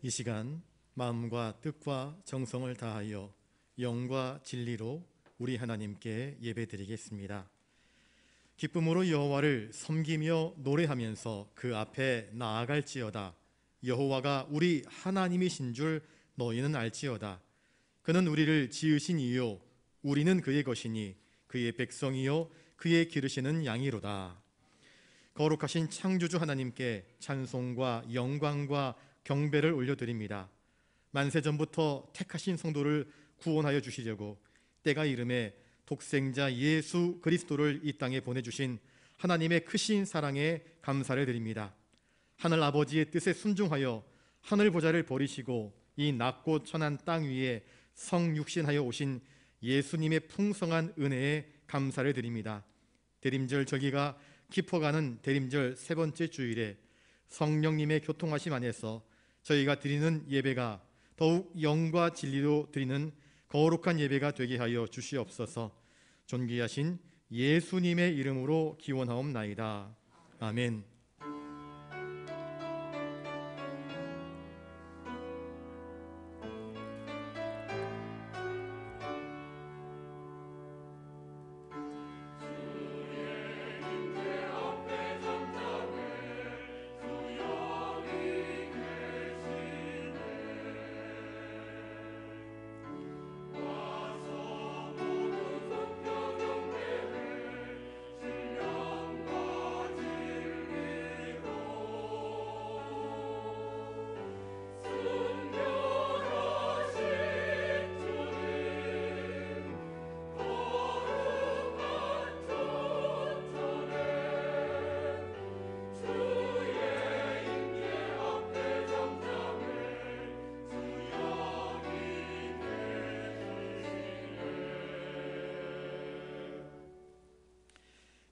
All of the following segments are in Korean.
이 시간 마음과 뜻과 정성을 다하여 영과 진리로 우리 하나님께 예배드리겠습니다. 기쁨으로 여호와를 섬기며 노래하면서 그 앞에 나아갈지어다. 여호와가 우리 하나님이신 줄 너희는 알지어다. 그는 우리를 지으신 이요 우리는 그의 것이니 그의 백성이요 그의 기르시는 양이로다. 거룩하신 창조주 하나님께 찬송과 영광과 경배를 올려드립니다. 만세전부터 택하신 성도를 구원하여 주시려고 때가 이름에 독생자 예수 그리스도를 이 땅에 보내주신 하나님의 크신 사랑에 감사를 드립니다. 하늘 아버지의 뜻에 순종하여 하늘 보좌를 버리시고 이 낮고 천한 땅 위에 성육신하여 오신 예수님의 풍성한 은혜에 감사를 드립니다. 대림절 절기가 깊어가는 대림절 세 번째 주일에 성령님의 교통하심 안에서 저희가 드리는 예배가 더욱 영과 진리로 드리는 거룩한 예배가 되게 하여 주시옵소서. 존귀하신 예수님의 이름으로 기원하옵나이다. 아멘.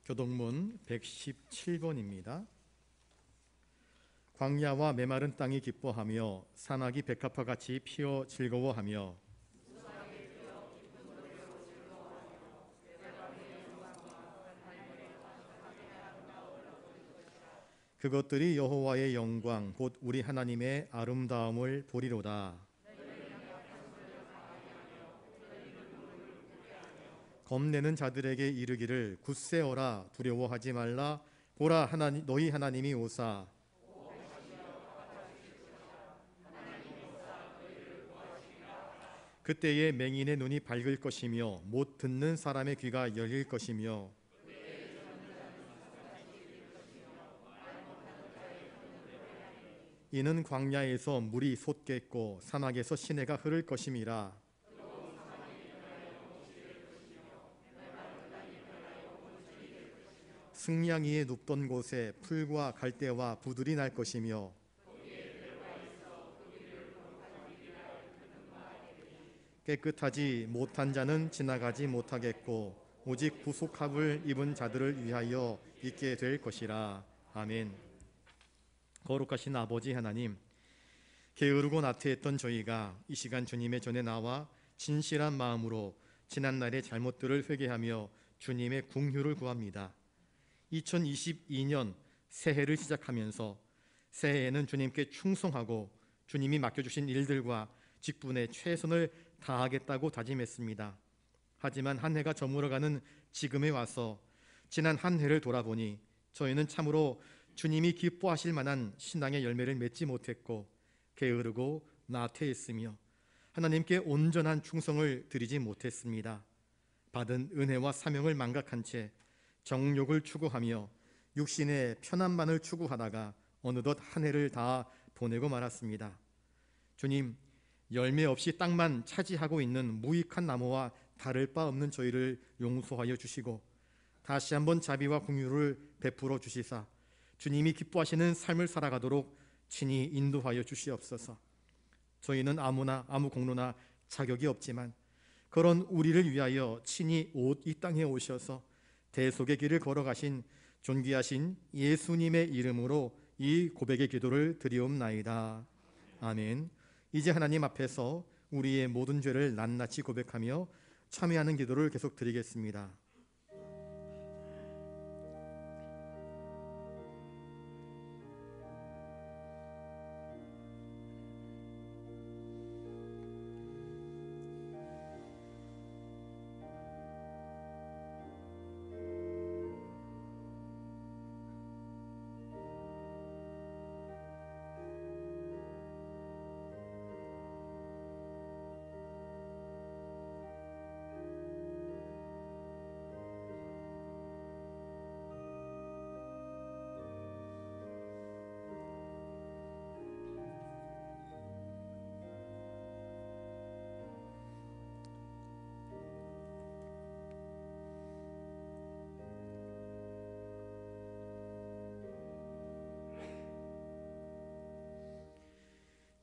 교동문 117번입니다. 광야와 메마른 땅이 기뻐하며 산악이 백합화 같이 피어 즐거워하며 그것들이 여호와의 영광 곧 우리 하나님의 아름다움을 보리로다. 겁내는 자들에게 이르기를 굳세어라 두려워하지 말라. 보라 하나님 너희 하나님이 오사 그때에 맹인의 눈이 밝을 것이며 못 듣는 사람의 귀가 열릴 것이며 이는 광야에서 물이 솟겠고 사막에서 시내가 흐를 것임이라. 승냥이의 눕던 곳에 풀과 갈대와 부들이 날 것이며 깨끗하지 못한 자는 지나가지 못하겠고 오직 구속함을 입은 자들을 위하여 있게 될 것이라. 아멘. 거룩하신 아버지 하나님, 게으르고 나태했던 저희가 이 시간 주님의 전에 나와 진실한 마음으로 지난날의 잘못들을 회개하며 주님의 긍휼을 구합니다. 2022년 새해를 시작하면서 새해에는 주님께 충성하고 주님이 맡겨주신 일들과 직분에 최선을 다하겠다고 다짐했습니다. 하지만 한 해가 저물어가는 지금에 와서 지난 한 해를 돌아보니 저희는 참으로 주님이 기뻐하실 만한 신앙의 열매를 맺지 못했고 게으르고 나태했으며 하나님께 온전한 충성을 드리지 못했습니다. 받은 은혜와 사명을 망각한 채 정욕을 추구하며 육신의 편안만을 추구하다가 어느덧 한 해를 다 보내고 말았습니다. 주님, 열매 없이 땅만 차지하고 있는 무익한 나무와 다를 바 없는 저희를 용서하여 주시고 다시 한번 자비와 긍휼을 베풀어 주시사 주님이 기뻐하시는 삶을 살아가도록 친히 인도하여 주시옵소서. 저희는 아무 공로나 자격이 없지만 그런 우리를 위하여 친히 이 땅에 오셔서 대속의 길을 걸어가신 존귀하신 예수님의 이름으로 이 고백의 기도를 드리옵나이다. 아멘. 이제 하나님 앞에서 우리의 모든 죄를 낱낱이 고백하며 참여하는 기도를 계속 드리겠습니다.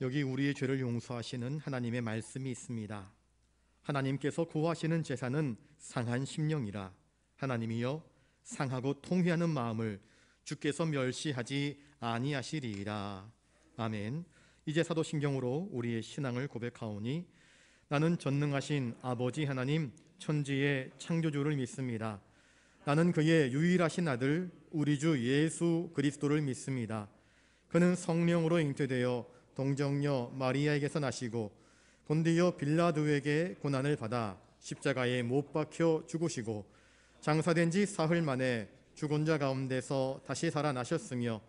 여기 우리의 죄를 용서하시는 하나님의 말씀이 있습니다. 하나님께서 구하시는 제사는 상한 심령이라 하나님이여 상하고 통회하는 마음을 주께서 멸시하지 아니하시리이다. 아멘. 이제 사도신경으로 우리의 신앙을 고백하오니 나는 전능하신 아버지 하나님 천지의 창조주를 믿습니다. 나는 그의 유일하신 아들 우리 주 예수 그리스도를 믿습니다. 그는 성령으로 잉태되어 동정녀 마리아에게서 나시고 본디오 빌라도에게 고난을 받아 십자가에 못 박혀 죽으시고 장사된 지 사흘 만에 죽은 자 가운데서 다시 살아나셨으며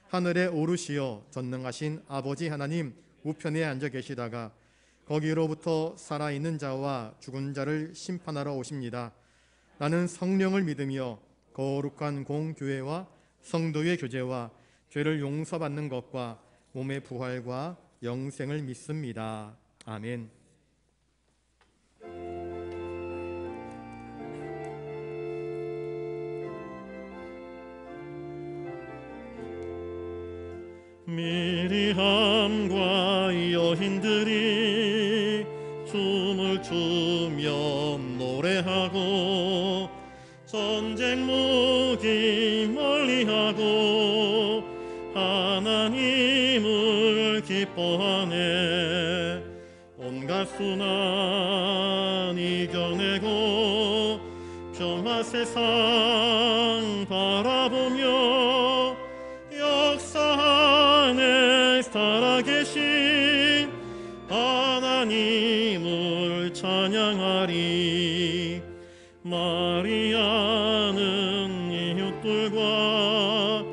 하늘에 오르시어 전능하신 아버지 하나님 우편에 앉아 계시다가 거기로부터 살아있는 자와 죽은 자를 심판하러 오십니다. 나는 성령을 믿으며 거룩한 공교회와 성도의 교제와 죄를 용서받는 것과 몸의 부활과 영생을 믿습니다. 아멘. 미리암과 여인들이 춤을 추며 노래하고 전쟁 무기 멀리하고 하나님을 기뻐하네. 온갖 수난 이겨내고 평화 세상 바라보며 역사 안에 살아계신 하나님을 찬양하리. 마리아는 이웃들과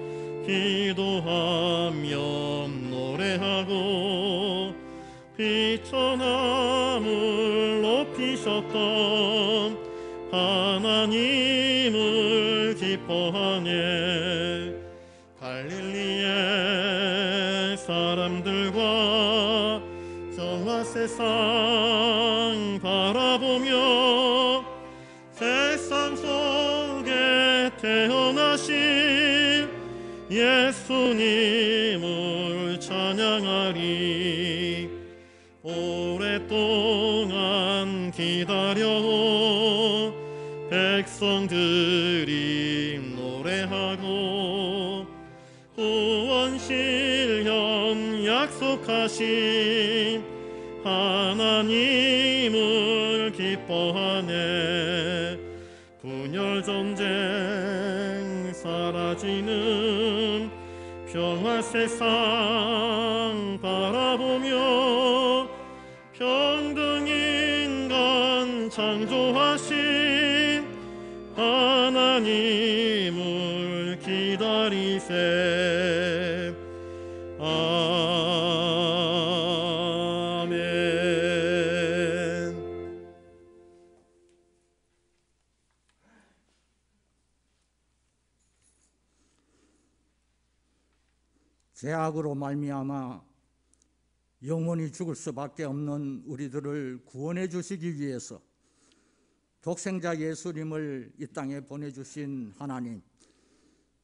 기도하며 노래하고 비천함을 높이셨던 하나님을 기뻐하네. 갈릴리의 사람들과 정화 세상 바라보며 세상 속에 태어나신 예수님을 찬양하리. 오랫동안 기다려온 백성들이 노래하고 구원 실현 약속하신 하나님을 기뻐하네. 분열 전쟁 사라지는 평화 세상 바라보며 평등 인간 창조하신 하나님을 기다리세. 아멘. 죄악으로 말미암아 영원히 죽을 수밖에 없는 우리들을 구원해 주시기 위해서 독생자 예수님을 이 땅에 보내주신 하나님,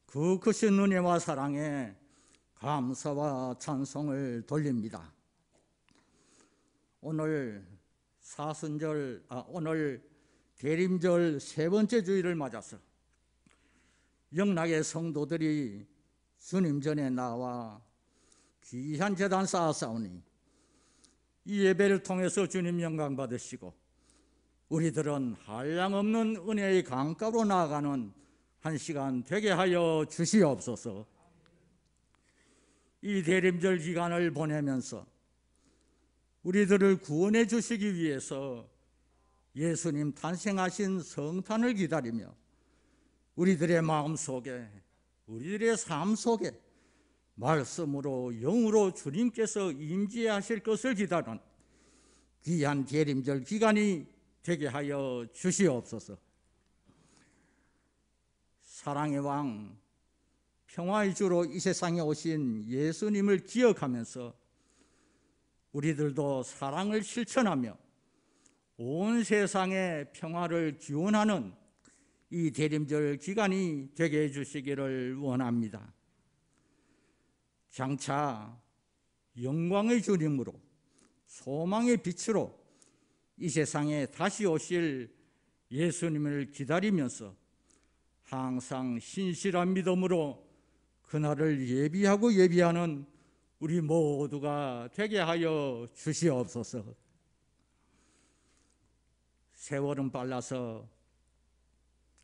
그 크신 은혜와 사랑에 감사와 찬송을 돌립니다. 오늘 오늘 대림절 세 번째 주일을 맞아서 영락의 성도들이 주님 전에 나와 귀한 제단 쌓았사오니 이 예배를 통해서 주님 영광 받으시고 우리들은 한량없는 은혜의 강가로 나아가는 한 시간 되게 하여 주시옵소서. 이 대림절 기간을 보내면서 우리들을 구원해 주시기 위해서 예수님 탄생하신 성탄을 기다리며 우리들의 마음속에, 우리들의 삶 속에 말씀으로 영으로 주님께서 임재하실 것을 기다리는 귀한 대림절 기간이 되게 하여 주시옵소서. 사랑의 왕, 평화의 주로 이 세상에 오신 예수님을 기억하면서 우리들도 사랑을 실천하며 온 세상에 평화를 기원하는 이 대림절 기간이 되게 해주시기를 원합니다. 장차 영광의 주님으로 소망의 빛으로 이 세상에 다시 오실 예수님을 기다리면서 항상 신실한 믿음으로 그날을 예비하고 예비하는 우리 모두가 되게 하여 주시옵소서. 세월은 빨라서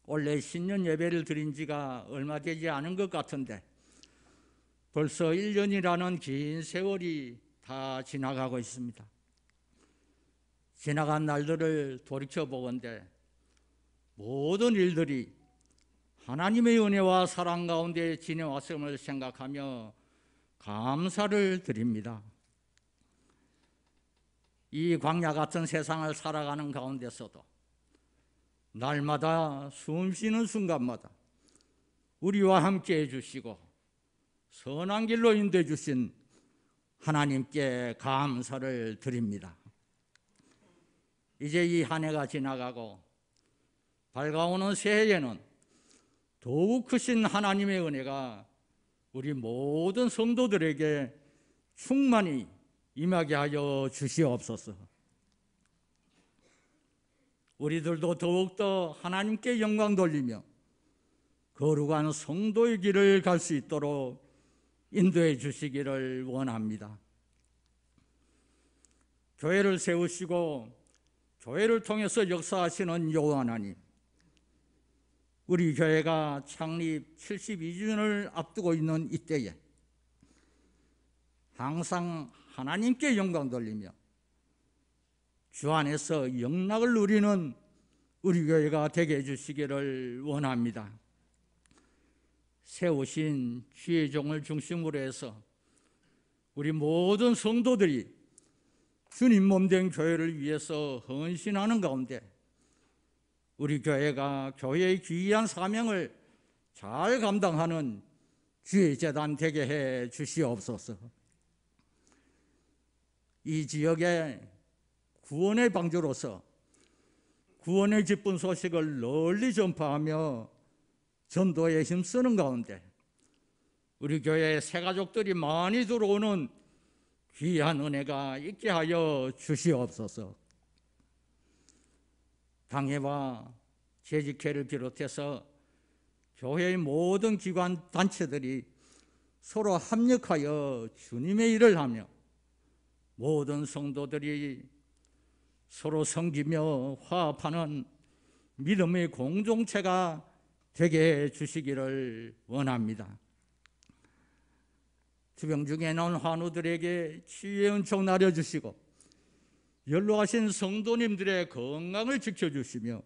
원래 신년 예배를 드린 지가 얼마 되지 않은 것 같은데 벌써 1년이라는 긴 세월이 다 지나가고 있습니다. 지나간 날들을 돌이켜보건대 모든 일들이 하나님의 은혜와 사랑 가운데 지내왔음을 생각하며 감사를 드립니다. 이 광야 같은 세상을 살아가는 가운데서도 날마다 숨쉬는 순간마다 우리와 함께 해주시고 선한 길로 인도해 주신 하나님께 감사를 드립니다. 이제 이 한 해가 지나가고 밝아오는 새해에는 더욱 크신 하나님의 은혜가 우리 모든 성도들에게 충만히 임하게 하여 주시옵소서. 우리들도 더욱더 하나님께 영광 돌리며 거룩한 성도의 길을 갈 수 있도록 인도해 주시기를 원합니다. 교회를 세우시고 교회를 통해서 역사하시는 여호와 하나님, 우리 교회가 창립 72주년을 앞두고 있는 이때에 항상 하나님께 영광 돌리며 주 안에서 영락을 누리는 우리 교회가 되게 해주시기를 원합니다. 세우신 주의 종을 중심으로 해서 우리 모든 성도들이 주님 몸된 교회를 위해서 헌신하는 가운데 우리 교회가 교회의 귀한 사명을 잘 감당하는 주의 재단 되게 해 주시옵소서. 이 지역의 구원의 방주로서 구원의 기쁜 소식을 널리 전파하며 전도에 힘쓰는 가운데 우리 교회에 새 가족들이 많이 들어오는 귀한 은혜가 있게 하여 주시옵소서. 당회와 재직회를 비롯해서 교회의 모든 기관 단체들이 서로 합력하여 주님의 일을 하며 모든 성도들이 서로 섬기며 화합하는 믿음의 공동체가 되게 해 주시기를 원합니다. 투병 중에 나온 환우들에게 치유의 은총 나려주시고 연로하신 성도님들의 건강을 지켜주시며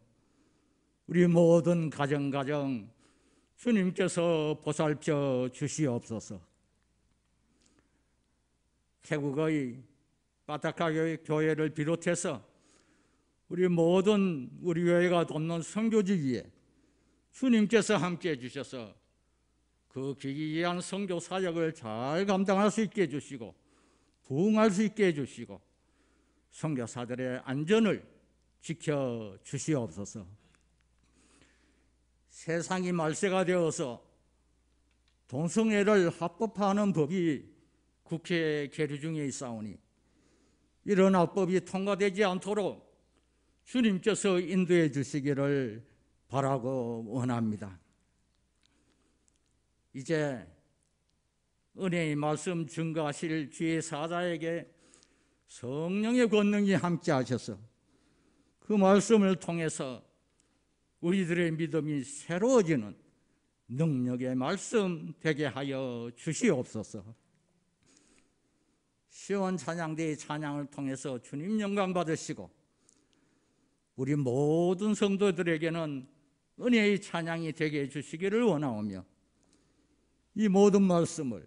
우리 모든 가정 주님께서 보살펴 주시옵소서. 태국의 바타카 교회를 비롯해서 우리 모든 우리 교회가 돕는 선교지 위에 주님께서 함께해 주셔서 그 귀한 선교 사역을 잘 감당할 수 있게 해주시고 부응할 수 있게 해주시고 선교사들의 안전을 지켜주시옵소서. 세상이 말세가 되어서 동성애를 합법화하는 법이 국회에 계류 중에 있사오니 이런 합법이 통과되지 않도록 주님께서 인도해 주시기를 바라고 원합니다. 이제 은혜의 말씀 증거하실 주의 사자에게 성령의 권능이 함께 하셔서 그 말씀을 통해서 우리들의 믿음이 새로워지는 능력의 말씀 되게 하여 주시옵소서. 시원 찬양대의 찬양을 통해서 주님 영광 받으시고 우리 모든 성도들에게는 은혜의 찬양이 되게 해주시기를 원하오며 이 모든 말씀을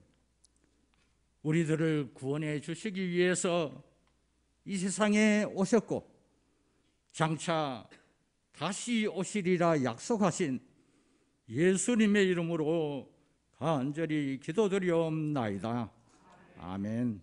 우리들을 구원해 주시기 위해서 이 세상에 오셨고 장차 다시 오시리라 약속하신 예수님의 이름으로 간절히 기도드리옵나이다. 아멘.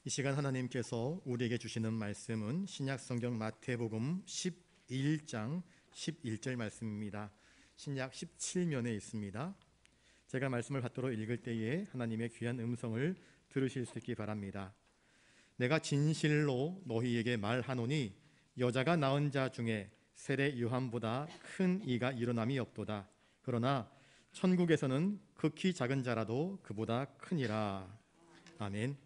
이 시간 하나님께서 우리에게 주시는 말씀은 신약성경 마태복음 11장 11절 말씀입니다. 신약 17면에 있습니다. 제가 말씀을 받도록 읽을 때에 하나님의 귀한 음성을 들으실 수 있기 바랍니다. 내가 진실로 너희에게 말하노니 여자가 낳은 자 중에 세례 요한보다 큰 이가 일어남이 없도다. 그러나 천국에서는 극히 작은 자라도 그보다 크니라. 아멘.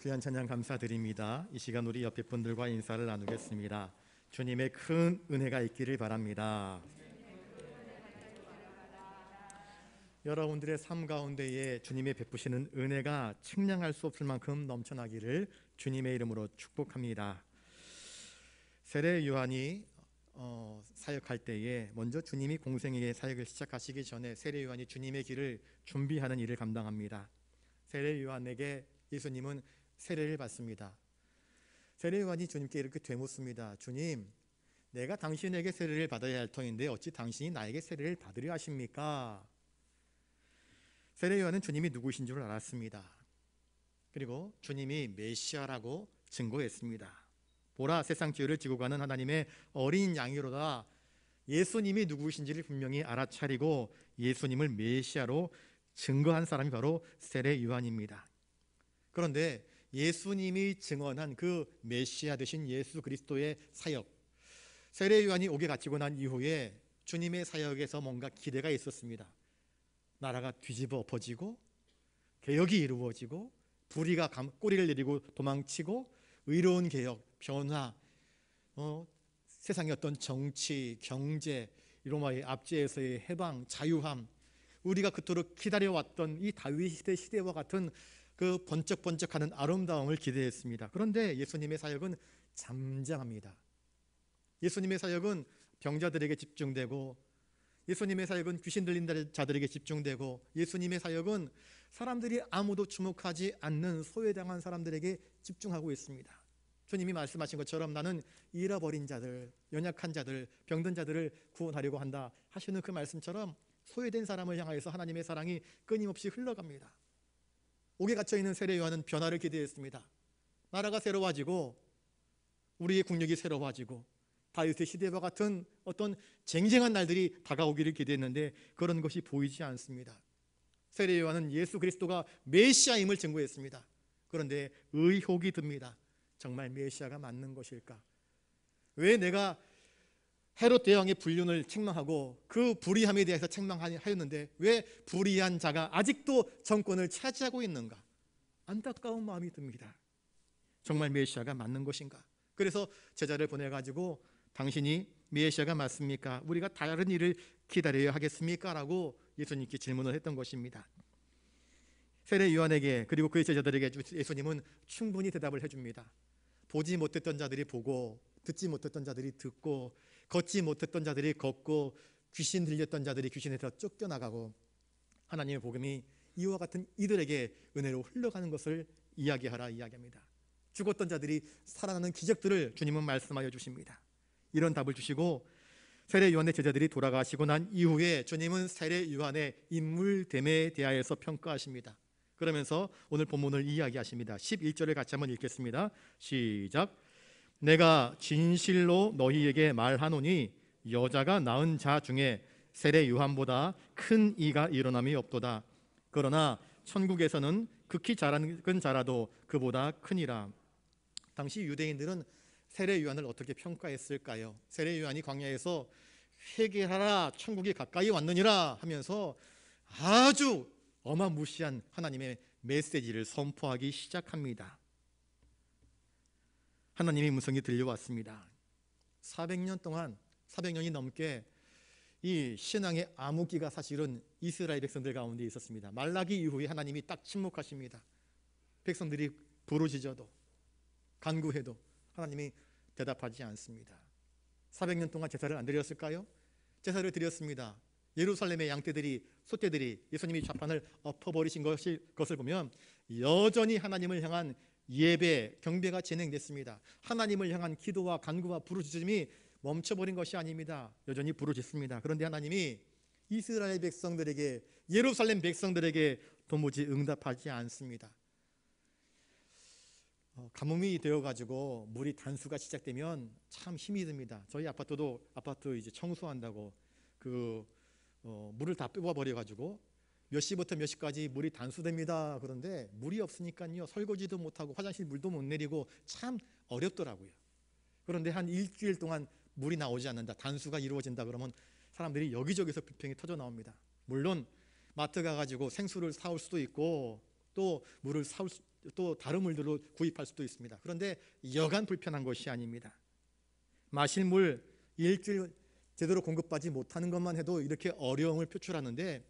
귀한 찬양 감사드립니다. 이 시간 우리 옆에 분들과 인사를 나누겠습니다. 주님의 큰 은혜가 있기를 바랍니다. 여러분들의 삶 가운데에 주님의 베푸시는 은혜가 측량할 수 없을 만큼 넘쳐나기를 주님의 이름으로 축복합니다. 세례 요한이 사역할 때에 먼저 주님이 공생애의 사역을 시작하시기 전에 세례 요한이 주님의 길을 준비하는 일을 감당합니다. 세례 요한에게 예수님은 세례를 받습니다. 세례 요한이 주님께 이렇게 되묻습니다. 주님, 내가 당신에게 세례를 받아야 할 터인데 어찌 당신이 나에게 세례를 받으려 하십니까? 세례 요한은 주님이 누구신 줄 알았습니다. 그리고 주님이 메시아라고 증거했습니다. 보라, 세상 죄를 지고 가는 하나님의 어린 양이로다. 예수님이 누구신지를 분명히 알아차리고 예수님을 메시아로 증거한 사람이 바로 세례 요한입니다. 그런데 예수님이 증언한 그 메시아 되신 예수 그리스도의 사역, 세례 요한이 옥에 갇히고 난 이후에 주님의 사역에서 뭔가 기대가 있었습니다. 나라가 뒤집어 엎어지고 개혁이 이루어지고 불의가 꼬리를 내리고 도망치고 의로운 개혁, 변화, 세상의 어떤 정치, 경제, 로마의 압제에서의 해방, 자유함, 우리가 그토록 기다려왔던 이 다윗 시대와 같은 그 번쩍번쩍하는 아름다움을 기대했습니다. 그런데 예수님의 사역은 잠잠합니다. 예수님의 사역은 병자들에게 집중되고, 예수님의 사역은 귀신 들린 자들에게 집중되고, 예수님의 사역은 사람들이 아무도 주목하지 않는 소외당한 사람들에게 집중하고 있습니다. 주님이 말씀하신 것처럼 나는 잃어버린 자들, 연약한 자들, 병든 자들을 구원하려고 한다 하시는 그 말씀처럼 소외된 사람을 향하여서 하나님의 사랑이 끊임없이 흘러갑니다. 옥에 갇혀있는 세례 요한은 변화를 기대했습니다. 나라가 새로워지고 우리의 국력이 새로워지고 다윗의 시대와 같은 어떤 쟁쟁한 날들이 다가오기를 기대했는데 그런 것이 보이지 않습니다. 세례 요한은 예수 그리스도가 메시아임을 증거했습니다. 그런데 의혹이 듭니다. 정말 메시아가 맞는 것일까? 왜 내가 헤롯 대왕의 불륜을 책망하고 그 불의함에 대해서 책망하였는데 왜 불의한 자가 아직도 정권을 차지하고 있는가? 안타까운 마음이 듭니다. 정말 메시아가 맞는 것인가? 그래서 제자를 보내가지고 당신이 메시아가 맞습니까? 우리가 다른 일을 기다려야 하겠습니까? 라고 예수님께 질문을 했던 것입니다. 세례 요한에게 그리고 그의 제자들에게 예수님은 충분히 대답을 해줍니다. 보지 못했던 자들이 보고, 듣지 못했던 자들이 듣고, 걷지 못했던 자들이 걷고, 귀신 들렸던 자들이 귀신에서 쫓겨나가고, 하나님의 복음이 이와 같은 이들에게 은혜로 흘러가는 것을 이야기하라 이야기합니다. 죽었던 자들이 살아나는 기적들을 주님은 말씀하여 주십니다. 이런 답을 주시고 세례 요한의 제자들이 돌아가시고 난 이후에 주님은 세례 요한의 인물됨에 대하여서 평가하십니다. 그러면서 오늘 본문을 이야기하십니다. 11절을 같이 한번 읽겠습니다. 시작. 내가 진실로 너희에게 말하노니 여자가 낳은 자 중에 세례 요한보다 큰 이가 일어남이 없도다. 그러나 천국에서는 극히 작은 자라도 그보다 크니라. 당시 유대인들은 세례 요한을 어떻게 평가했을까요? 세례 요한이 광야에서 회개하라 천국이 가까이 왔느니라 하면서 아주 어마무시한 하나님의 메시지를 선포하기 시작합니다. 하나님의 음성이 들려왔습니다. 400년이 넘게 이 신앙의 암흑기가 사실은 이스라엘 백성들 가운데 있었습니다. 말라기 이후에 하나님이 딱 침묵하십니다. 백성들이 부르짖어도 간구해도 하나님이 대답하지 않습니다. 400년 동안 제사를 안 드렸을까요? 제사를 드렸습니다. 예루살렘의 양떼들이, 소떼들이 예수님이 좌판을 엎어버리신 것을 보면 여전히 하나님을 향한 예배, 경배가 진행됐습니다. 하나님을 향한 기도와 간구와 부르짖음이 멈춰버린 것이 아닙니다. 여전히 부르짖습니다. 그런데 하나님이 이스라엘 백성들에게, 예루살렘 백성들에게 도무지 응답하지 않습니다. 가뭄이 되어가지고 물이 단수가 시작되면 참 힘이 듭니다. 저희 아파트 이제 청소한다고 물을 다 뽑아버려가지고 몇 시부터 몇 시까지 물이 단수됩니다. 그런데 물이 없으니까요, 설거지도 못하고 화장실 물도 못 내리고 참 어렵더라고요. 그런데 한 일주일 동안 물이 나오지 않는다, 단수가 이루어진다 그러면 사람들이 여기저기서 불평이 터져 나옵니다. 물론 마트 가가지고 생수를 사올 수도 있고 또 물을 또 다른 물들로 구입할 수도 있습니다. 그런데 여간 불편한 것이 아닙니다. 마실 물 일주일 제대로 공급받지 못하는 것만 해도 이렇게 어려움을 표출하는데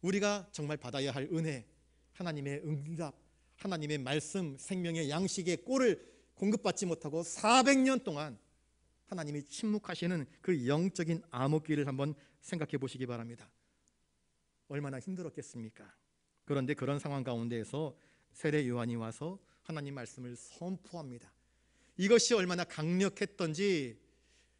우리가 정말 받아야 할 은혜, 하나님의 응답, 하나님의 말씀, 생명의 양식의 꼴을 공급받지 못하고 400년 동안 하나님이 침묵하시는 그 영적인 암흑기를 한번 생각해 보시기 바랍니다. 얼마나 힘들었겠습니까? 그런데 그런 상황 가운데에서 세례 요한이 와서 하나님 말씀을 선포합니다. 이것이 얼마나 강력했던지,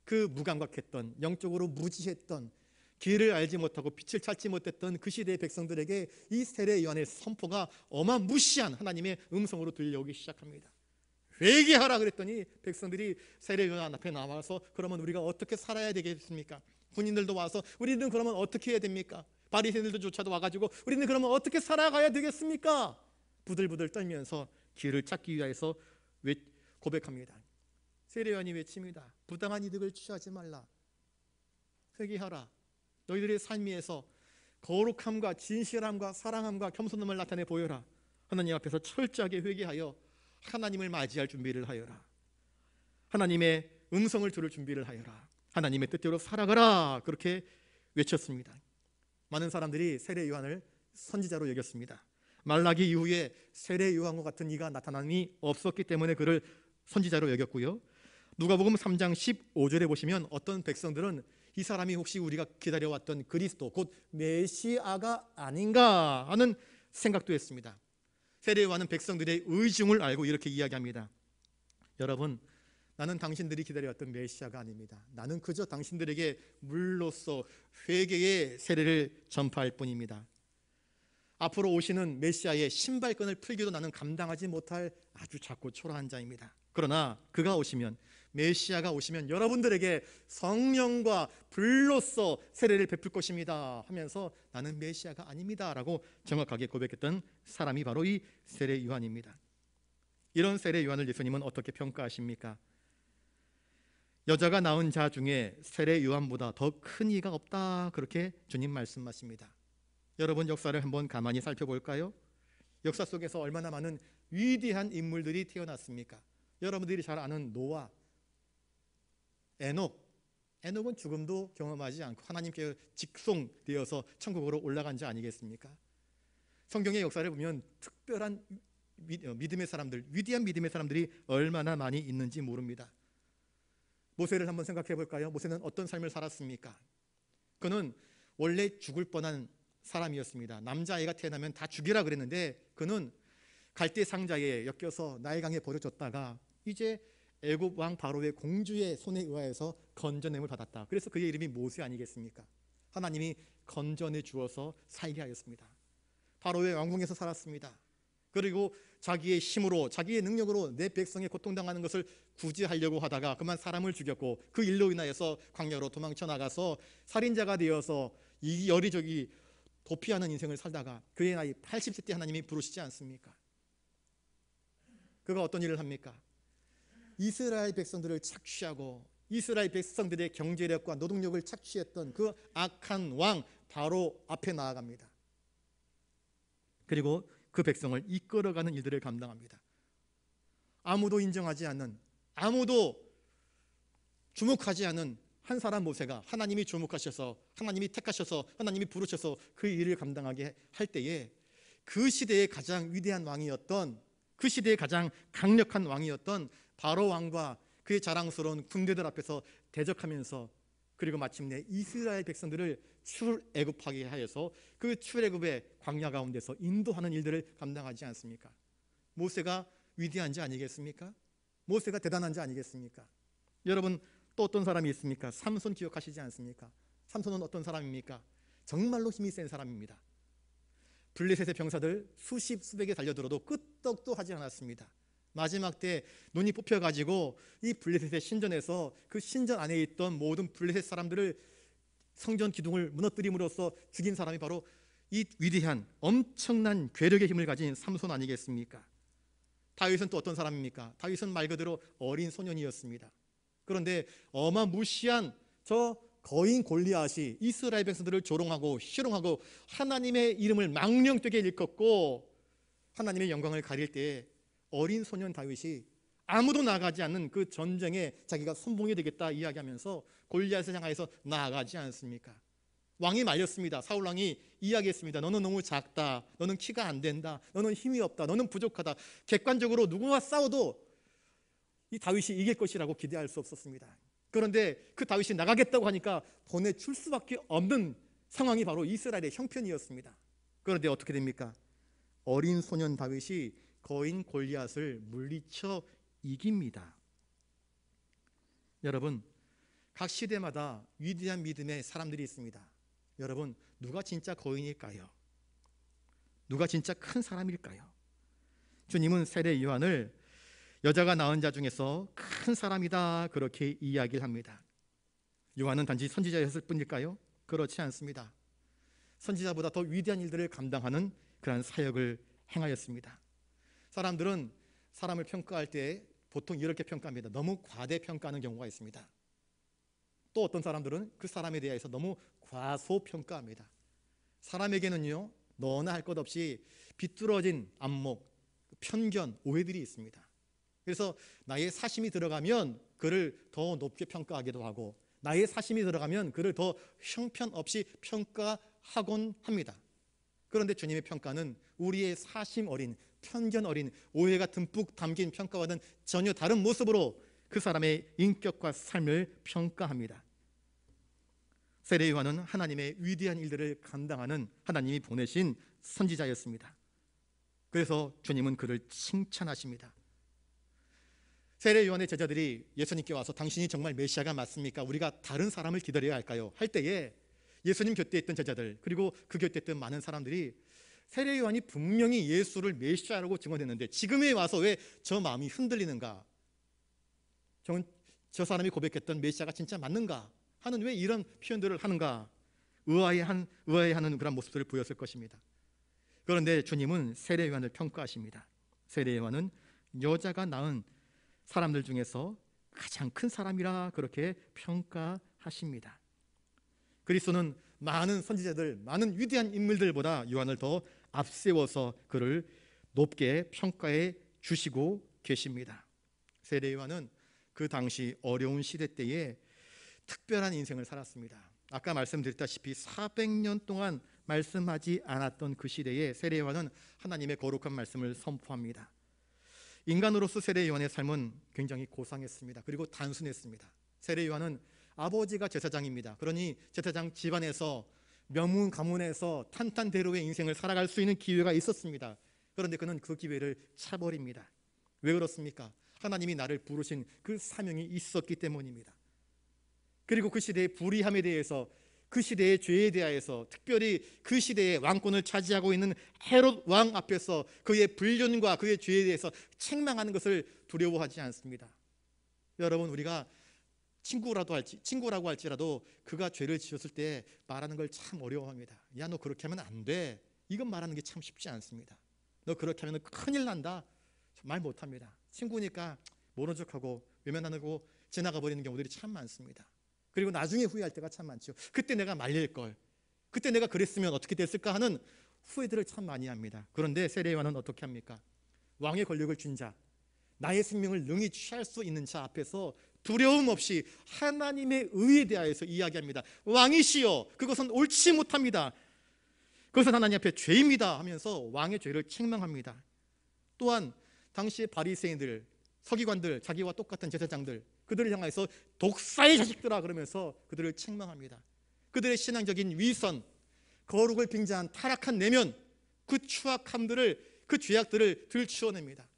그 무감각했던, 영적으로 무지했던, 길을 알지 못하고 빛을 찾지 못했던 그 시대의 백성들에게 이 세례 요한의 선포가 어마무시한 하나님의 음성으로 들려오기 시작합니다. 회개하라 그랬더니 백성들이 세례 요한 앞에 나와서 그러면 우리가 어떻게 살아야 되겠습니까? 군인들도 와서 우리는 그러면 어떻게 해야 됩니까? 바리새인들도 조차도 와가지고 우리는 그러면 어떻게 살아가야 되겠습니까? 부들부들 떨면서 길을 찾기 위해서 고백합니다. 세례 요한이 외칩니다. 부당한 이득을 취하지 말라. 회개하라. 너희들의 삶에서 거룩함과 진실함과 사랑함과 겸손함을 나타내 보여라. 하나님 앞에서 철저하게 회개하여 하나님을 맞이할 준비를 하여라. 하나님의 음성을 들을 준비를 하여라. 하나님의 뜻대로 살아가라. 그렇게 외쳤습니다. 많은 사람들이 세례 요한을 선지자로 여겼습니다. 말라기 이후에 세례 요한과 같은 이가 나타남이 없었기 때문에 그를 선지자로 여겼고요. 누가복음 3장 15절에 보시면 어떤 백성들은 이 사람이 혹시 우리가 기다려왔던 그리스도 곧 메시아가 아닌가 하는 생각도 했습니다. 세례 요한은 백성들의 의중을 알고 이렇게 이야기합니다. 여러분, 나는 당신들이 기다려왔던 메시아가 아닙니다. 나는 그저 당신들에게 물로써 회개의 세례를 전파할 뿐입니다. 앞으로 오시는 메시아의 신발끈을 풀기도 나는 감당하지 못할 아주 작고 초라한 자입니다. 그러나 그가 오시면, 메시아가 오시면 여러분들에게 성령과 불로써 세례를 베풀 것입니다 하면서 나는 메시아가 아닙니다 라고 정확하게 고백했던 사람이 바로 이 세례 요한입니다. 이런 세례 요한을 예수님은 어떻게 평가하십니까? 여자가 낳은 자 중에 세례 요한보다 더 큰 이가 없다, 그렇게 주님 말씀하십니다. 여러분, 역사를 한번 가만히 살펴볼까요? 역사 속에서 얼마나 많은 위대한 인물들이 태어났습니까? 여러분들이 잘 아는 노아, 에녹은 죽음도 경험하지 않고 하나님께 직송되어서 천국으로 올라간 자 아니겠습니까? 성경의 역사를 보면 특별한 믿음의 사람들, 위대한 믿음의 사람들이 얼마나 많이 있는지 모릅니다. 모세를 한번 생각해 볼까요? 모세는 어떤 삶을 살았습니까? 그는 원래 죽을 뻔한 사람이었습니다. 남자아이가 태어나면 다 죽이라 그랬는데 그는 갈대 상자에 엮여서 나일강에 버려졌다가 이제 애굽 왕 바로의 공주의 손에 의하여서 건져냄을 받았다. 그래서 그의 이름이 모세 아니겠습니까? 하나님이 건져내 주어서 살게 하였습니다. 바로의 왕궁에서 살았습니다. 그리고 자기의 힘으로, 자기의 능력으로 내 백성의 고통당하는 것을 구제하려고 하다가 그만 사람을 죽였고 그 일로 인하여서 광야로 도망쳐 나가서 살인자가 되어서 이 여리저리 도피하는 인생을 살다가 그의 나이 80세 때 하나님이 부르시지 않습니까? 그가 어떤 일을 합니까? 이스라엘 백성들을 착취하고 이스라엘 백성들의 경제력과 노동력을 착취했던 그 악한 왕 바로 앞에 나아갑니다. 그리고 그 백성을 이끌어가는 일들을 감당합니다. 아무도 인정하지 않는, 아무도 주목하지 않은 한 사람 모세가 하나님이 주목하셔서, 하나님이 택하셔서, 하나님이 부르셔서 그 일을 감당하게 할 때에 그 시대의 가장 위대한 왕이었던, 그 시대의 가장 강력한 왕이었던 바로 왕과 그의 자랑스러운 군대들 앞에서 대적하면서 그리고 마침내 이스라엘 백성들을 출애굽하게 하여서 그 출애굽의 광야 가운데서 인도하는 일들을 감당하지 않습니까? 모세가 위대한 자 아니겠습니까? 모세가 대단한 자 아니겠습니까? 여러분, 또 어떤 사람이 있습니까? 삼손 기억하시지 않습니까? 삼손은 어떤 사람입니까? 정말로 힘이 센 사람입니다. 블레셋의 병사들 수십 수백에 달려들어도 끄떡도 하지 않았습니다. 마지막 때 눈이 뽑혀가지고 이 블레셋의 신전에서 그 신전 안에 있던 모든 블레셋 사람들을 성전 기둥을 무너뜨림으로써 죽인 사람이 바로 이 위대한 엄청난 괴력의 힘을 가진 삼손 아니겠습니까? 다윗은 또 어떤 사람입니까? 다윗은 말 그대로 어린 소년이었습니다. 그런데 어마무시한 저 거인 골리앗이 이스라엘 백성들을 조롱하고 희롱하고 하나님의 이름을 망령되게 일컫고 하나님의 영광을 가릴 때에 어린 소년 다윗이 아무도 나가지 않는 그 전쟁에 자기가 선봉이 되겠다 이야기하면서 골리앗을 향하여서 나아가지 않습니까? 왕이 말렸습니다. 사울 왕이 이야기했습니다. 너는 너무 작다. 너는 키가 안 된다. 너는 힘이 없다. 너는 부족하다. 객관적으로 누구와 싸워도 이 다윗이 이길 것이라고 기대할 수 없었습니다. 그런데 그 다윗이 나가겠다고 하니까 보내줄 수밖에 없는 상황이 바로 이스라엘의 형편이었습니다. 그런데 어떻게 됩니까? 어린 소년 다윗이 거인 골리앗을 물리쳐 이깁니다. 여러분, 각 시대마다 위대한 믿음의 사람들이 있습니다. 여러분, 누가 진짜 거인일까요? 누가 진짜 큰 사람일까요? 주님은 세례 요한을 여자가 낳은 자 중에서 큰 사람이다 그렇게 이야기를 합니다. 요한은 단지 선지자였을 뿐일까요? 그렇지 않습니다. 선지자보다 더 위대한 일들을 감당하는 그러한 사역을 행하였습니다. 사람들은 사람을 평가할 때 보통 이렇게 평가합니다. 너무 과대평가하는 경우가 있습니다. 또 어떤 사람들은 그 사람에 대해서 너무 과소평가합니다. 사람에게는요, 너나 할 것 없이 비뚤어진 안목, 편견, 오해들이 있습니다. 그래서 나의 사심이 들어가면 그를 더 높게 평가하기도 하고, 나의 사심이 들어가면 그를 더 형편없이 평가하곤 합니다. 그런데 주님의 평가는 우리의 사심 어린, 편견 어린, 오해가 듬뿍 담긴 평가와는 전혀 다른 모습으로 그 사람의 인격과 삶을 평가합니다. 세례 요한은 하나님의 위대한 일들을 감당하는 하나님이 보내신 선지자였습니다. 그래서 주님은 그를 칭찬하십니다. 세례 요한의 제자들이 예수님께 와서 당신이 정말 메시아가 맞습니까? 우리가 다른 사람을 기다려야 할까요? 할 때에 예수님 곁에 있던 제자들, 그리고 그 곁에 있던 많은 사람들이 세례 요한이 분명히 예수를 메시아라고 증언했는데 지금에 와서 왜 저 마음이 흔들리는가? 저 사람이 고백했던 메시아가 진짜 맞는가? 하는 왜 이런 표현들을 하는가? 의아해하는 그런 모습들을 보였을 것입니다. 그런데 주님은 세례 요한을 평가하십니다. 세례 요한은 여자가 낳은 사람들 중에서 가장 큰 사람이라 그렇게 평가하십니다. 그리스도는 많은 선지자들, 많은 위대한 인물들보다 요한을 더 앞세워서 그를 높게 평가해 주시고 계십니다. 세례 요한은 그 당시 어려운 시대 때에 특별한 인생을 살았습니다. 아까 말씀드렸다시피 400년 동안 말씀하지 않았던 그 시대에 세례 요한은 하나님의 거룩한 말씀을 선포합니다. 인간으로서 세례 요한의 삶은 굉장히 고상했습니다. 그리고 단순했습니다. 세례 요한은 아버지가 제사장입니다. 그러니 제사장 집안에서 명문 가문에서 탄탄대로의 인생을 살아갈 수 있는 기회가 있었습니다. 그런데 그는 그 기회를 차버립니다. 왜 그렇습니까? 하나님이 나를 부르신 그 사명이 있었기 때문입니다. 그리고 그 시대의 불의함에 대해서, 그 시대의 죄에 대하여서, 특별히 그 시대의 왕권을 차지하고 있는 헤롯 왕 앞에서 그의 불륜과 그의 죄에 대해서 책망하는 것을 두려워하지 않습니다. 여러분, 우리가 친구라고 할지라도 그가 죄를 지었을 때 말하는 걸 참 어려워합니다. 야, 너 그렇게 하면 안 돼. 이건 말하는 게 참 쉽지 않습니다. 너 그렇게 하면 큰일 난다. 말 못합니다. 친구니까 모른 척하고 외면하고 지나가 버리는 경우들이 참 많습니다. 그리고 나중에 후회할 때가 참 많죠. 그때 내가 말릴 걸, 그때 내가 그랬으면 어떻게 됐을까 하는 후회들을 참 많이 합니다. 그런데 세례 요한은 어떻게 합니까? 왕의 권력을 준 자, 나의 생명을 능히 취할 수 있는 자 앞에서 두려움 없이 하나님의 의에 대하여서 이야기합니다. 왕이시여, 그것은 옳지 못합니다. 그것은 하나님 앞에 죄입니다 하면서 왕의 죄를 책망합니다. 또한 당시의 바리새인들, 서기관들, 자기와 똑같은 제사장들, 그들을 향해서 독사의 자식들아 그러면서 그들을 책망합니다. 그들의 신앙적인 위선, 거룩을 빙자한 타락한 내면, 그 추악함들을, 그 죄악들을 들추어냅니다.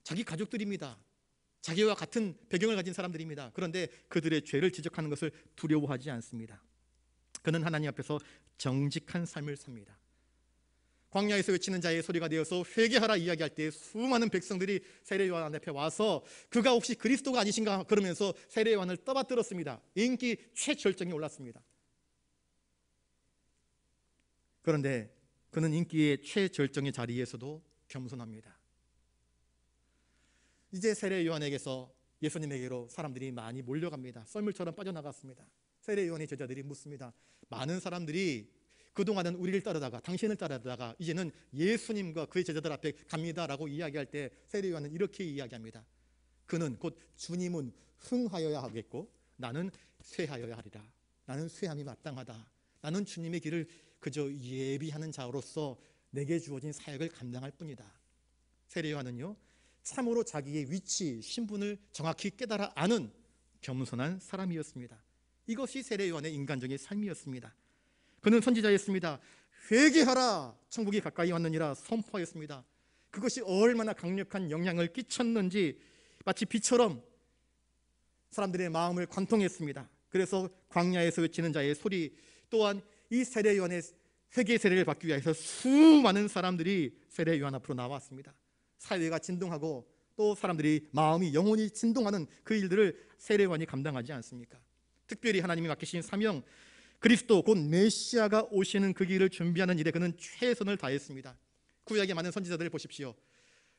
자기 가족들입니다. 자기와 같은 배경을 가진 사람들입니다. 그런데 그들의 죄를 지적하는 것을 두려워하지 않습니다. 그는 하나님 앞에서 정직한 삶을 삽니다. 광야에서 외치는 자의 소리가 되어서 회개하라 이야기할 때 수많은 백성들이 세례 요한 앞에 와서 그가 혹시 그리스도가 아니신가 그러면서 세례 요한을 떠받들었습니다. 인기 최절정에 올랐습니다. 그런데 그는 인기의 최절정의 자리에서도 겸손합니다. 이제 세례 요한에게서 예수님에게로 사람들이 많이 몰려갑니다. 썰물처럼 빠져나갔습니다. 세례 요한의 제자들이 묻습니다. 많은 사람들이 그동안은 우리를 따르다가, 당신을 따르다가 이제는 예수님과 그의 제자들 앞에 갑니다라고 이야기할 때 세례 요한은 이렇게 이야기합니다. 그는 곧 주님은 흥하여야 하겠고 나는 쇠하여야 하리라. 나는 쇠함이 마땅하다. 나는 주님의 길을 그저 예비하는 자로서 내게 주어진 사역을 감당할 뿐이다. 세례 요한은요, 참으로 자기의 위치, 신분을 정확히 깨달아 아는 겸손한 사람이었습니다. 이것이 세례 요한의 인간적인 삶이었습니다. 그는 선지자였습니다. 회개하라, 천국이 가까이 왔느니라 선포하였습니다. 그것이 얼마나 강력한 영향을 끼쳤는지 마치 비처럼 사람들의 마음을 관통했습니다. 그래서 광야에서 외치는 자의 소리, 또한 이 세례 요한의 회개 세례를 받기 위해서 수많은 사람들이 세례 요한 앞으로 나왔습니다. 사회가 진동하고 또 사람들이 마음이 영혼이 진동하는 그 일들을 세례 요한이 감당하지 않습니까? 특별히 하나님이 맡기신 사명, 그리스도 곧 메시아가 오시는 그 길을 준비하는 일에 그는 최선을 다했습니다. 구약의 많은 선지자들을 보십시오.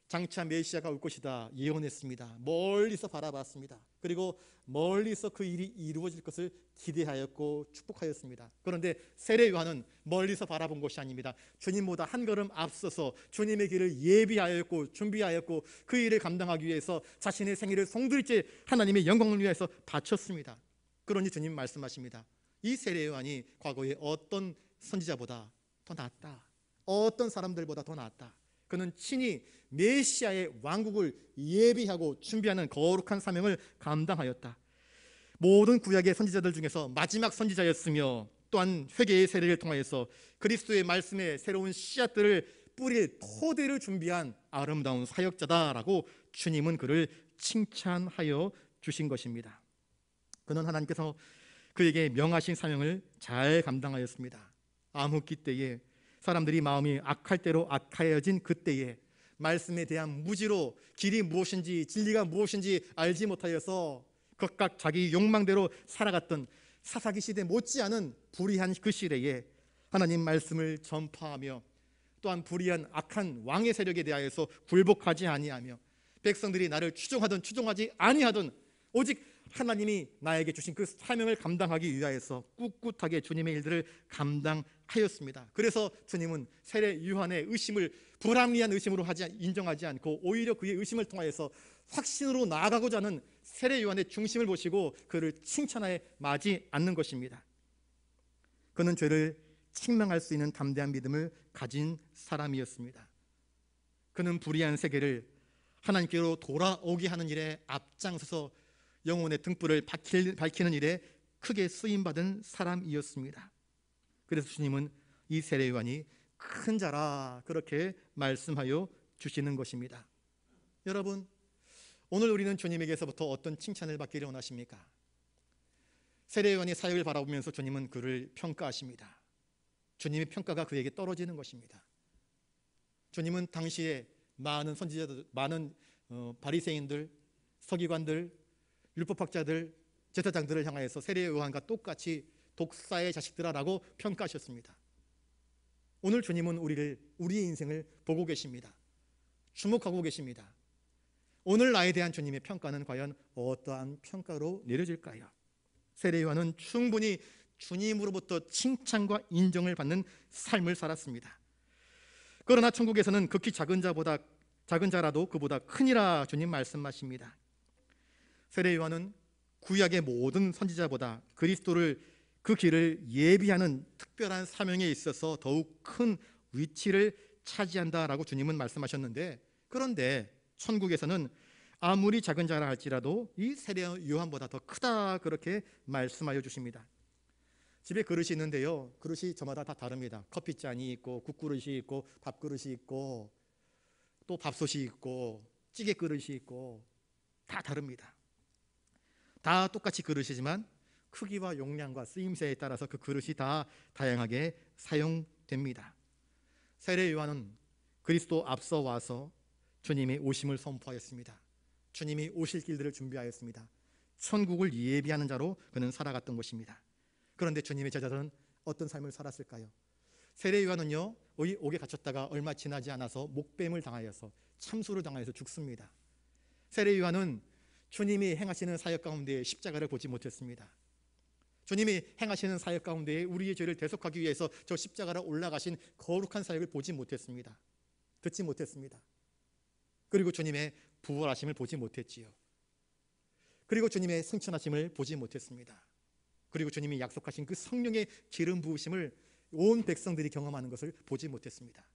장차 메시아가 올 것이다 예언했습니다. 멀리서 바라봤습니다. 그리고 멀리서 그 일이 이루어질 것을 기대하였고 축복하였습니다. 그런데 세례 요한은 멀리서 바라본 것이 아닙니다. 주님보다 한 걸음 앞서서 주님의 길을 예비하였고 준비하였고 그 일을 감당하기 위해서 자신의 생애를 송두리째 하나님의 영광을 위해서 바쳤습니다. 그러니 주님 말씀하십니다. 이 세례 요한이 과거에 어떤 선지자보다 더 낫다, 어떤 사람들보다 더 낫다. 그는 친히 메시아의 왕국을 예비하고 준비하는 거룩한 사명을 감당하였다. 모든 구약의 선지자들 중에서 마지막 선지자였으며 또한 회개의 세례를 통하여서 그리스도의 말씀에 새로운 씨앗들을 뿌릴 토대를 준비한 아름다운 사역자다라고 주님은 그를 칭찬하여 주신 것입니다. 그는 하나님께서 그에게 명하신 사명을 잘 감당하였습니다. 암흑기 때에 사람들이 마음이 악할 대로 악하여진 그때에 말씀에 대한 무지로 길이 무엇인지 진리가 무엇인지 알지 못하여서 각각 자기 욕망대로 살아갔던 사사기 시대 못지않은 불의한 그 시대에 하나님 말씀을 전파하며 또한 불의한 악한 왕의 세력에 대하여서 굴복하지 아니하며 백성들이 나를 추종하든 추종하지 아니하든 오직 하나님이 나에게 주신 그 사명을 감당하기 위하여서 꿋꿋하게 주님의 일들을 감당하였습니다. 그래서 주님은 세례 요한의 의심을 불합리한 의심으로 인정하지 않고 오히려 그의 의심을 통하여서 확신으로 나아가고자 하는 세례 요한의 중심을 보시고 그를 칭찬하여 마지 않는 것입니다. 그는 죄를 책망할 수 있는 담대한 믿음을 가진 사람이었습니다. 그는 불의한 세계를 하나님께로 돌아오게 하는 일에 앞장서서 영혼의 등불을 밝히는 일에 크게 쓰임받은 사람이었습니다. 그래서 주님은 이 세례 요한이 큰 자라 그렇게 말씀하여 주시는 것입니다. 여러분, 오늘 우리는 주님에게서부터 어떤 칭찬을 받기를 원하십니까? 세례 요한의 사역을 바라보면서 주님은 그를 평가하십니다. 주님의 평가가 그에게 떨어지는 것입니다. 주님은 당시에 많은 선지자들, 많은 바리새인들, 서기관들, 율법학자들, 제사장들을 향하여서 세례 요한과 똑같이 독사의 자식들아라고 평가하셨습니다. 오늘 주님은 우리의 인생을 보고 계십니다. 주목하고 계십니다. 오늘 나에 대한 주님의 평가는 과연 어떠한 평가로 내려질까요? 세례 요한은 충분히 주님으로부터 칭찬과 인정을 받는 삶을 살았습니다. 그러나 천국에서는 극히 작은 자라도 그보다 크니라 주님 말씀하십니다. 세례 요한은 구약의 모든 선지자보다 그리스도를 그 길을 예비하는 특별한 사명에 있어서 더욱 큰 위치를 차지한다라고 주님은 말씀하셨는데, 그런데 천국에서는 아무리 작은 자라 할지라도 이 세례 요한보다 더 크다 그렇게 말씀하여 주십니다. 집에 그릇이 있는데요, 그릇이 저마다 다 다릅니다. 커피잔이 있고 국그릇이 있고 밥그릇이 있고 또 밥솥이 있고 찌개 그릇이 있고 다 다릅니다. 다 똑같이 그릇이지만 크기와 용량과 쓰임새에 따라서 그 그릇이 다 다양하게 사용됩니다. 세례 요한은 그리스도 앞서 와서 주님의 오심을 선포하였습니다. 주님이 오실 길들을 준비하였습니다. 천국을 예비하는 자로 그는 살아갔던 것입니다. 그런데 주님의 제자들은 어떤 삶을 살았을까요? 세례 요한은요, 옥에 갇혔다가 얼마 지나지 않아서 목뱀을 당하여서 참수를 당하여서 죽습니다. 세례 요한은 주님이 행하시는 사역 가운데 십자가를 보지 못했습니다. 주님이 행하시는 사역 가운데 우리의 죄를 대속하기 위해서 저 십자가로 올라가신 거룩한 사역을 보지 못했습니다. 듣지 못했습니다. 그리고 주님의 부활하심을 보지 못했지요. 그리고 주님의 승천하심을 보지 못했습니다. 그리고 주님이 약속하신 그 성령의 기름 부으심을 온 백성들이 경험하는 것을 보지 못했습니다.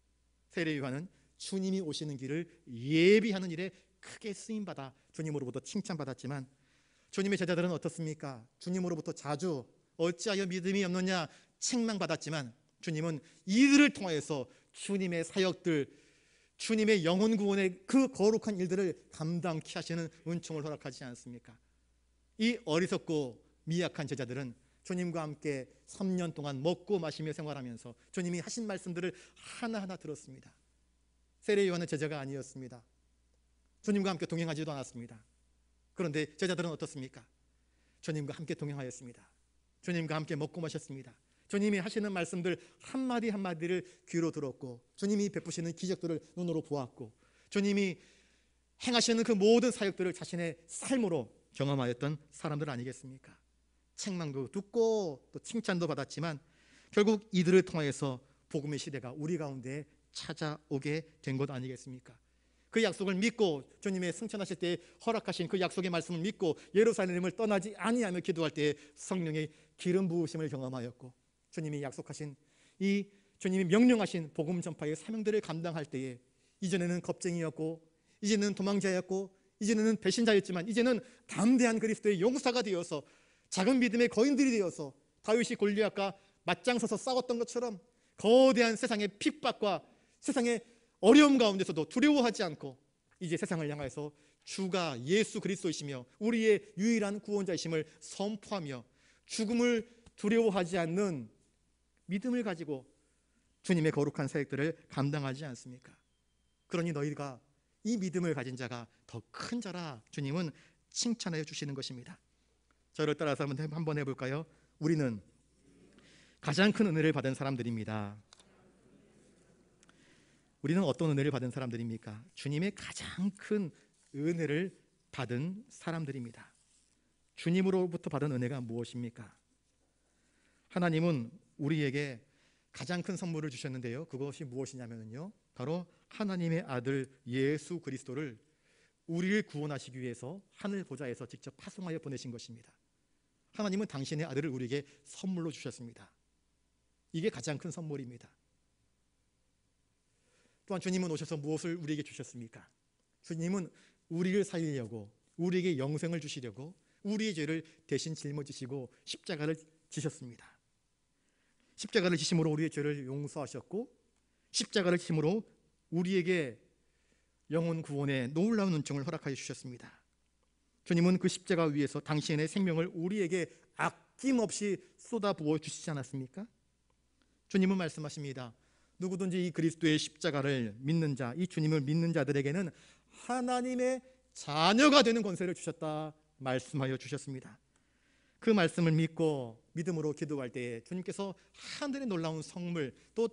세례 요한은 주님이 오시는 길을 예비하는 일에 크게 쓰임받아 주님으로부터 칭찬받았지만 주님의 제자들은 어떻습니까? 주님으로부터 자주 어찌하여 믿음이 없느냐 책망받았지만 주님은 이들을 통하여서 주님의 사역들, 주님의 영혼 구원의 그 거룩한 일들을 감당케 하시는 은총을 허락하지 않습니까? 이 어리석고 미약한 제자들은 주님과 함께 3년 동안 먹고 마시며 생활하면서 주님이 하신 말씀들을 하나하나 들었습니다. 세례 요한은 제자가 아니었습니다. 주님과 함께 동행하지도 않았습니다. 그런데 제자들은 어떻습니까? 주님과 함께 동행하였습니다. 주님과 함께 먹고 마셨습니다. 주님이 하시는 말씀들 한마디 한마디를 귀로 들었고 주님이 베푸시는 기적들을 눈으로 보았고 주님이 행하시는 그 모든 사역들을 자신의 삶으로 경험하였던 사람들 아니겠습니까? 책망도 듣고 또 칭찬도 받았지만 결국 이들을 통하여서 복음의 시대가 우리 가운데 찾아오게 된 것 아니겠습니까? 그 약속을 믿고 주님의 승천하실 때 허락하신 그 약속의 말씀을 믿고 예루살렘을 떠나지 아니하며 기도할 때 성령의 기름 부으심을 경험하였고 주님이 약속하신 이 주님이 명령하신 복음 전파의 사명들을 감당할 때에 이전에는 겁쟁이였고 이제는 도망자였고 이제는 배신자였지만 이제는 담대한 그리스도의 용사가 되어서 작은 믿음의 거인들이 되어서 다윗이 골리앗과 맞짱 서서 싸웠던 것처럼 거대한 세상의 핍박과 세상의 어려움 가운데서도 두려워하지 않고 이제 세상을 향해서 주가 예수 그리스도이시며 우리의 유일한 구원자이심을 선포하며 죽음을 두려워하지 않는 믿음을 가지고 주님의 거룩한 사역들을 감당하지 않습니까? 그러니 너희가 이 믿음을 가진 자가 더 큰 자라 주님은 칭찬하여 주시는 것입니다. 저를 따라서 한번 해볼까요? 우리는 가장 큰 은혜를 받은 사람들입니다. 우리는 어떤 은혜를 받은 사람들입니까? 주님의 가장 큰 은혜를 받은 사람들입니다. 주님으로부터 받은 은혜가 무엇입니까? 하나님은 우리에게 가장 큰 선물을 주셨는데요. 그것이 무엇이냐면요, 바로 하나님의 아들 예수 그리스도를 우리를 구원하시기 위해서 하늘 보좌에서 직접 파송하여 보내신 것입니다. 하나님은 당신의 아들을 우리에게 선물로 주셨습니다. 이게 가장 큰 선물입니다. 또한 주님은 오셔서 무엇을 우리에게 주셨습니까? 주님은 우리를 살리려고, 우리에게 영생을 주시려고 우리의 죄를 대신 짊어지시고 십자가를 지셨습니다. 십자가를 지심으로 우리의 죄를 용서하셨고 십자가를 지심으로 우리에게 영혼 구원의 놀라운 은총을 허락하여 주셨습니다. 주님은 그 십자가 위에서 당신의 생명을 우리에게 아낌없이 쏟아부어 주시지 않았습니까? 주님은 말씀하십니다. 누구든지 이 그리스도의 십자가를 믿는 자, 이 주님을 믿는 자들에게는 하나님의 자녀가 되는 권세를 주셨다 말씀하여 주셨습니다. 그 말씀을 믿고 믿음으로 기도할 때에 주님께서 하늘의 놀라운 선물, 또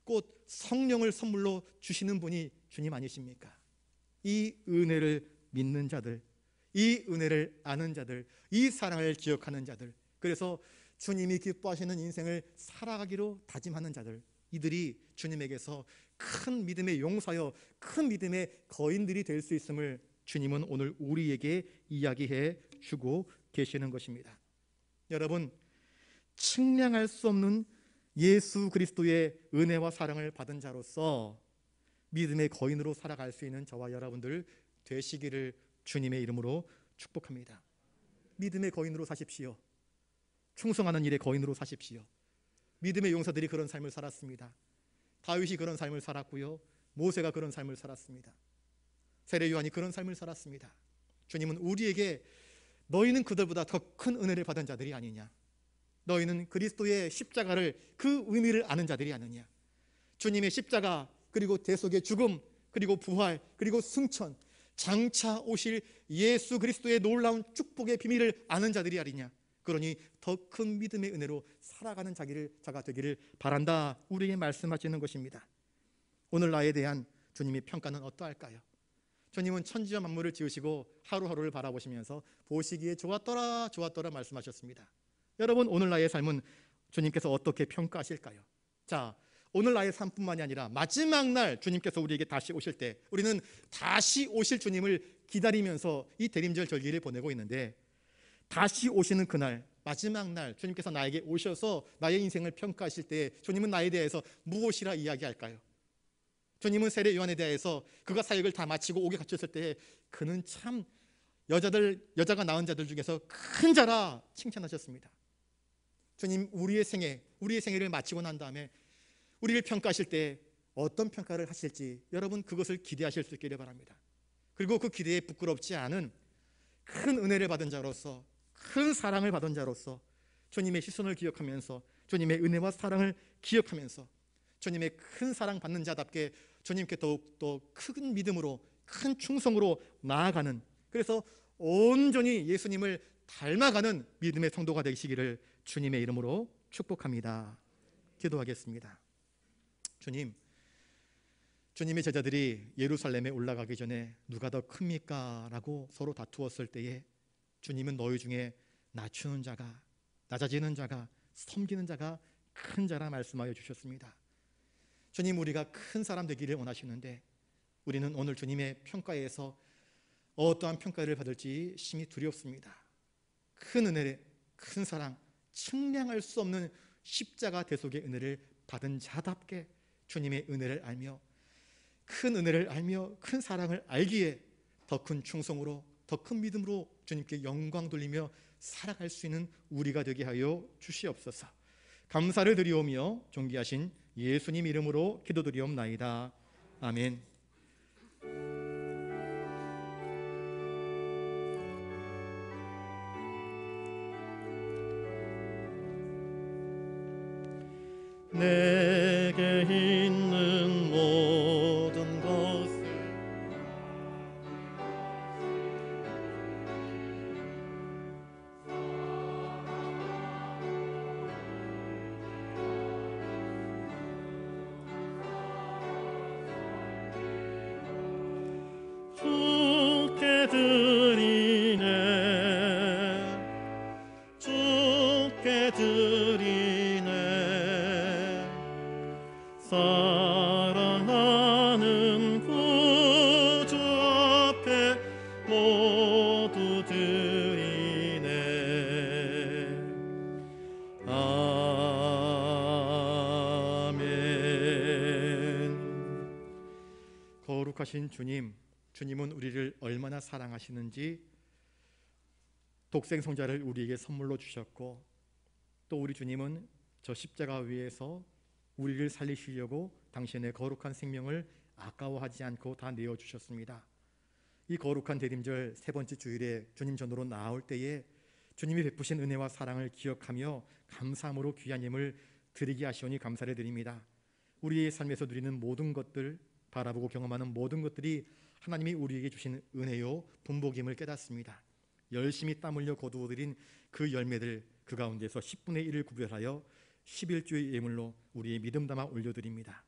곧 성령을 선물로 주시는 분이 주님 아니십니까? 이 은혜를 믿는 자들, 이 은혜를 아는 자들, 이 사랑을 기억하는 자들, 그래서 주님이 기뻐하시는 인생을 살아가기로 다짐하는 자들, 이들이 주님에게서 큰 믿음의 용사여 큰 믿음의 거인들이 될 수 있음을 주님은 오늘 우리에게 이야기해 주고 계시는 것입니다. 여러분, 측량할 수 없는 예수 그리스도의 은혜와 사랑을 받은 자로서 믿음의 거인으로 살아갈 수 있는 저와 여러분들 되시기를 주님의 이름으로 축복합니다. 믿음의 거인으로 사십시오. 충성하는 일의 거인으로 사십시오. 믿음의 용사들이 그런 삶을 살았습니다. 다윗이 그런 삶을 살았고요, 모세가 그런 삶을 살았습니다. 세례 요한이 그런 삶을 살았습니다. 주님은 우리에게 너희는 그들보다 더 큰 은혜를 받은 자들이 아니냐, 너희는 그리스도의 십자가를 그 의미를 아는 자들이 아니냐, 주님의 십자가 그리고 대속의 죽음 그리고 부활 그리고 승천, 장차 오실 예수 그리스도의 놀라운 축복의 비밀을 아는 자들이 아니냐, 그러니 더 큰 믿음의 은혜로 살아가는 자가 되기를 바란다, 우리에게 말씀하시는 것입니다. 오늘 나에 대한 주님의 평가는 어떠할까요? 주님은 천지와 만물을 지으시고 하루하루를 바라보시면서 보시기에 좋았더라 좋았더라 말씀하셨습니다. 여러분, 오늘 나의 삶은 주님께서 어떻게 평가하실까요? 자, 오늘 나의 삶뿐만이 아니라 마지막 날 주님께서 우리에게 다시 오실 때 우리는 다시 오실 주님을 기다리면서 이 대림절 절기를 보내고 있는데, 다시 오시는 그날 마지막 날 주님께서 나에게 오셔서 나의 인생을 평가하실 때 주님은 나에 대해서 무엇이라 이야기할까요? 주님은 세례 요한에 대해서 그가 사역을 다 마치고 옥에 갇혔을 때 그는 참 여자가 낳은 자들 중에서 큰 자라 칭찬하셨습니다. 주님 우리의 생애를 마치고 난 다음에 우리를 평가하실 때 어떤 평가를 하실지 여러분 그것을 기대하실 수 있기를 바랍니다. 그리고 그 기대에 부끄럽지 않은 큰 은혜를 받은 자로서, 큰 사랑을 받은 자로서 주님의 시선을 기억하면서, 주님의 은혜와 사랑을 기억하면서 주님의 큰 사랑 받는 자답게 주님께 더욱더 큰 믿음으로, 큰 충성으로 나아가는, 그래서 온전히 예수님을 닮아가는 믿음의 성도가 되시기를 주님의 이름으로 축복합니다. 기도하겠습니다. 주님의 제자들이 예루살렘에 올라가기 전에 누가 더 큽니까? 라고 서로 다투었을 때에 주님은 너희 중에 낮추는 자가, 낮아지는 자가, 섬기는 자가 큰 자라 말씀하여 주셨습니다. 주님, 우리가 큰 사람 되기를 원하시는데 우리는 오늘 주님의 평가에서 어떠한 평가를 받을지 심히 두렵습니다. 큰 은혜, 큰 사랑, 측량할 수 없는 십자가 대속의 은혜를 받은 자답게 주님의 은혜를 알며, 큰 은혜를 알며 큰 사랑을 알기에 더 큰 충성으로, 더 큰 믿음으로 주님께 영광 돌리며 살아갈 수 있는 우리가 되게 하여 주시옵소서. 감사를 드리오며 존귀하신 예수님 이름으로 기도드리옵나이다. 아멘. 내게 있는 모든 것을 주께 드리네, 주께 드리네. 사랑하는 구주 앞에 모두 드리네. 아멘. 거룩하신 주님은 우리를 얼마나 사랑하시는지 독생성자를 우리에게 선물로 주셨고, 또 우리 주님은 저 십자가 위에서 우리를 살리시려고 당신의 거룩한 생명을 아까워하지 않고 다 내어주셨습니다. 이 거룩한 대림절 세 번째 주일에 주님 전으로 나올 때에 주님이 베푸신 은혜와 사랑을 기억하며 감사함으로 귀한 예물 드리게 하시오니 감사를 드립니다. 우리의 삶에서 누리는 모든 것들, 바라보고 경험하는 모든 것들이 하나님이 우리에게 주신 은혜요 분복임을 깨닫습니다. 열심히 땀 흘려 거두어들인 그 열매들, 그 가운데서 10분의 1을 구별하여 11주의 예물로 우리의 믿음 담아 올려드립니다.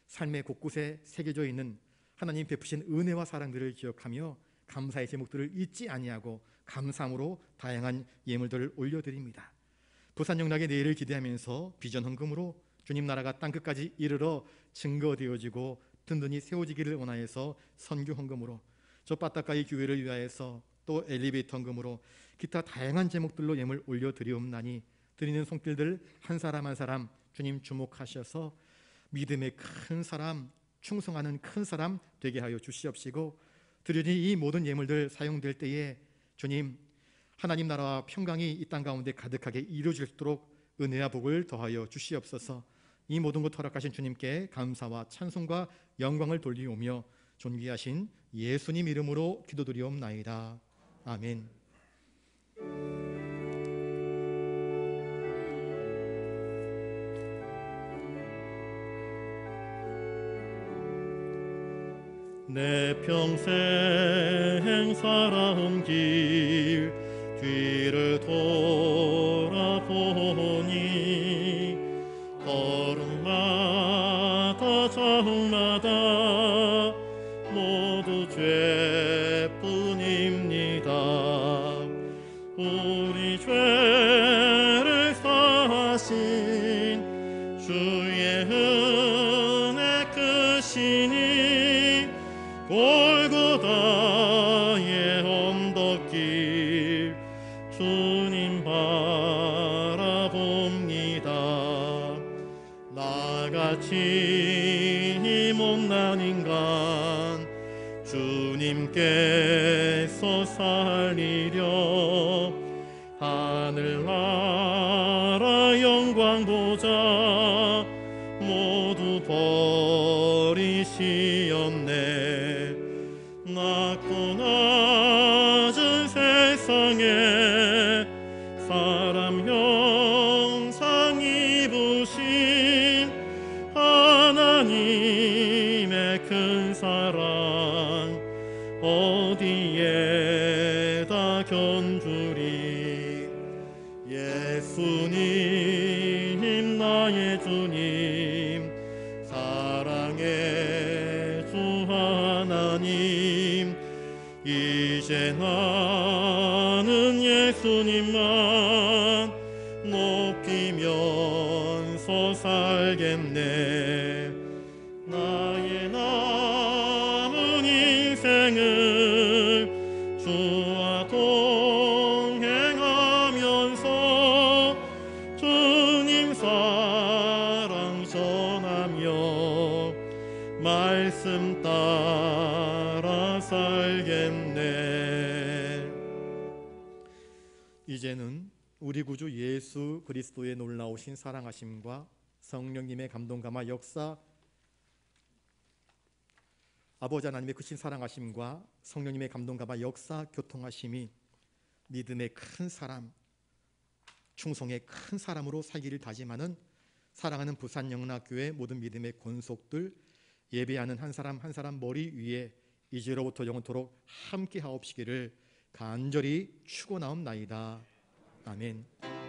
삶의 곳곳에 새겨져 있는 하나님 베푸신 은혜와 사랑들을 기억하며 감사의 제목들을 잊지 아니하고 감사함으로 다양한 예물들을 올려드립니다. 부산영락의 내일을 기대하면서 비전 헌금으로 주님 나라가 땅끝까지 이르러 증거되어지고 든든히 세워지기를 원하여서 선교 헌금으로, 저 빠따까이 교회를 위하여서 또 엘리베이터 헌금으로 기타 다양한 제목들로 예물 올려드리옵나니 드리는 손길들 한 사람 한 사람 주님 주목하셔서 믿음의 큰 사람, 충성하는 큰 사람 되게 하여 주시옵시고, 드리는 이 모든 예물들 사용될 때에 주님 하나님 나라와 평강이 이 땅 가운데 가득하게 이루어질 수 있도록 은혜와 복을 더하여 주시옵소서. 이 모든 것 허락하신 주님께 감사와 찬송과 영광을 돌리오며 존귀하신 예수님 이름으로 기도드리옵나이다. 아멘. 내 평생 살아온 길 뒤를 돌아보니 걸음마다 자마다 모두 죄뿐입니다. 우리 죄를 사하신 주의 은혜 크시니 골고다의 언덕길 주님 발 같이 못난 인간 주님께서 살리려 하늘나라 영광 보좌 모두 버리시었네. 낮고 낮은 세상에 사람 형상 입으신 하나님의 큰 사랑 어디에다 견주리. 예수님 나의 주님 사랑의 주 하나님 이제 나는 예수님만 높이면서 살겠네. 나의 남은 인생을 주와 동행하면서 주님 사랑 전하며 말씀 따라 살겠네. 이제는 우리 구주 예수 그리스도의 놀라우신 사랑하심과 성령님의 감동 감화 역사, 아버지 하나님의 크신 사랑하심과 성령님의 감동 감화 역사 교통하심이 믿음의 큰 사람, 충성의 큰 사람으로 살기를 다짐하는 사랑하는 부산영락교회 모든 믿음의 권속들 예배하는 한 사람 한 사람 머리 위에 이제로부터 영원토록 함께 하옵시기를 간절히 축원하옵나이다. 아멘.